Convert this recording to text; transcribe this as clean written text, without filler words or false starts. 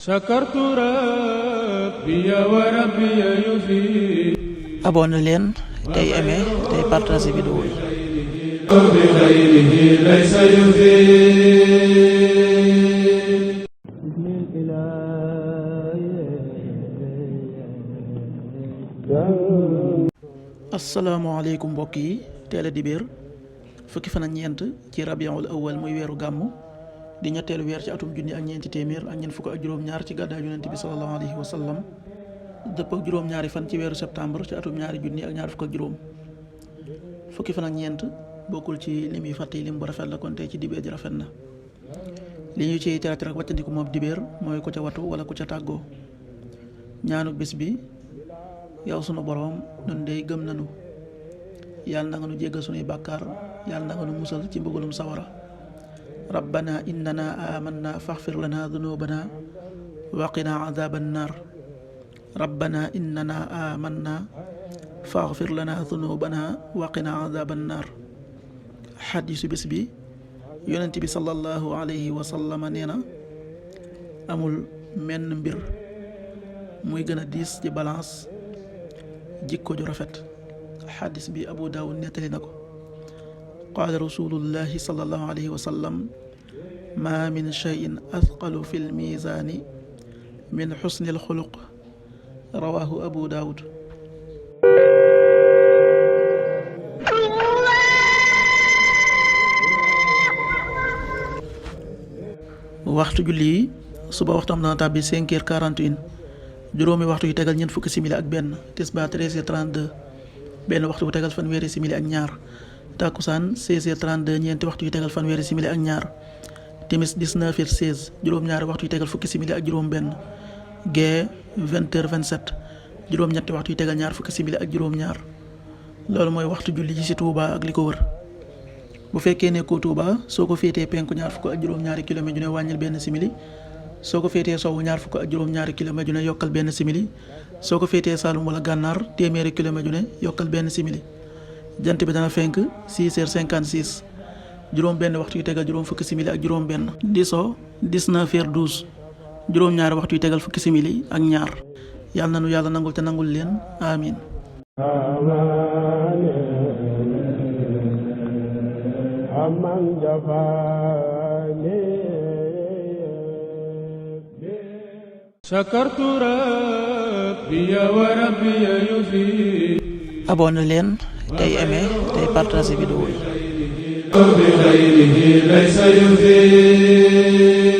sakartu rabbi wa rabbi yufi. abonné leen tey aimé tey partagé vidéo yi. bi xayrihi laysa yufi. asalaamaaleykum mbokk yi, teel a dibéer fukki fan ak ñeent ci rabiul awal muy weeru gàmmu di ñetteelu weer ci atum junni ak ñeenti téeméer ak ñeent fukk ak juróom-ñaar ci gàddaay yonent bi sallallahu alayhi wa sallam dëpp ak juróom-ñaari fan ci weeru septembre ci atum ñaari junni ak ñaar fukk ak juróom. fukki fan ak ñeent bokkul ci lim yi fàtte lim bu rafet la, kon tey ci dibéer ji rafet na. li ñu ciy terati rek wàccandiku moom dibéer mooy ku ca watu wala ku ca tàggoo. ñaanu bés bi: yow sunu boroom, nun dey gëm nanu, yàlla na nga nu jéggal sunuy bàkkaar, yàlla na nga nu musal ci mbugalum sawara. rabbana innana amanna faghfir lana dunubana waqina adhaban nar. rabbana innana amanna faghfir lana dunubana waqina adhaban nar. xadiisu bés bi: yonent bi sallallahu alayhi wa sallam nee na, amul menn mbir muy gën a diis ci balance jikko ju rafet. xadis bi Abu Daawud nettali na ko. qaala rasulullahi sallallahu alayhi wa sallam: ma min cheyin athqalu fi lmisaani min xusni alxuluq. rawahu Abu Daawud. waxtu julli yi: suba waxtam dana tàbbi 5h41, juróomi waxtu yu tegal ñeent fukki simili ak benn. tisbaar 13h32, benn waxtu bu tegal fanweeri simili ak ñaar. takkusaan 16h32, ñeenti waxtu yu tegal fanweeri simili ak ñaar. timis 19h16, juróom-ñaari waxtu yu tegal fukki simili ak juróom benn. gee 20h27, juróom-ñetti waxtu yu tegal ñaar fukki simili ak juróom-ñaar. loolu mooy waxtu julli ji ci Touba ak li ko wër. bu fekkee nekkoo Touba, soo ko féetee penku ñaar fukk ak juróom-ñaari kilomètre ju ne wàññil benn simili. soo ko féetee sowwu ñaar fukk ak juróom-ñaari kilomètre ju ne yokkal benn simili. soo ko féetee Saalum wala Gànnaar téeméeri kilomètre ju ne yokkal benn simili. jant bi dana fenk 6h56, juróom benn waxtu yu tegal juróom fukki simili ak juróom benn. di so 19h12, juróom-ñaari waxtu yu tegal fukki simili ak ñaar. yàlla na nu yàlla nangul te nangul leen, amin. sakartu rabbi wa rabbi yufi. abonné leen tey aimé tey partagé vidéo yi. bi xayrihi laysa yufi.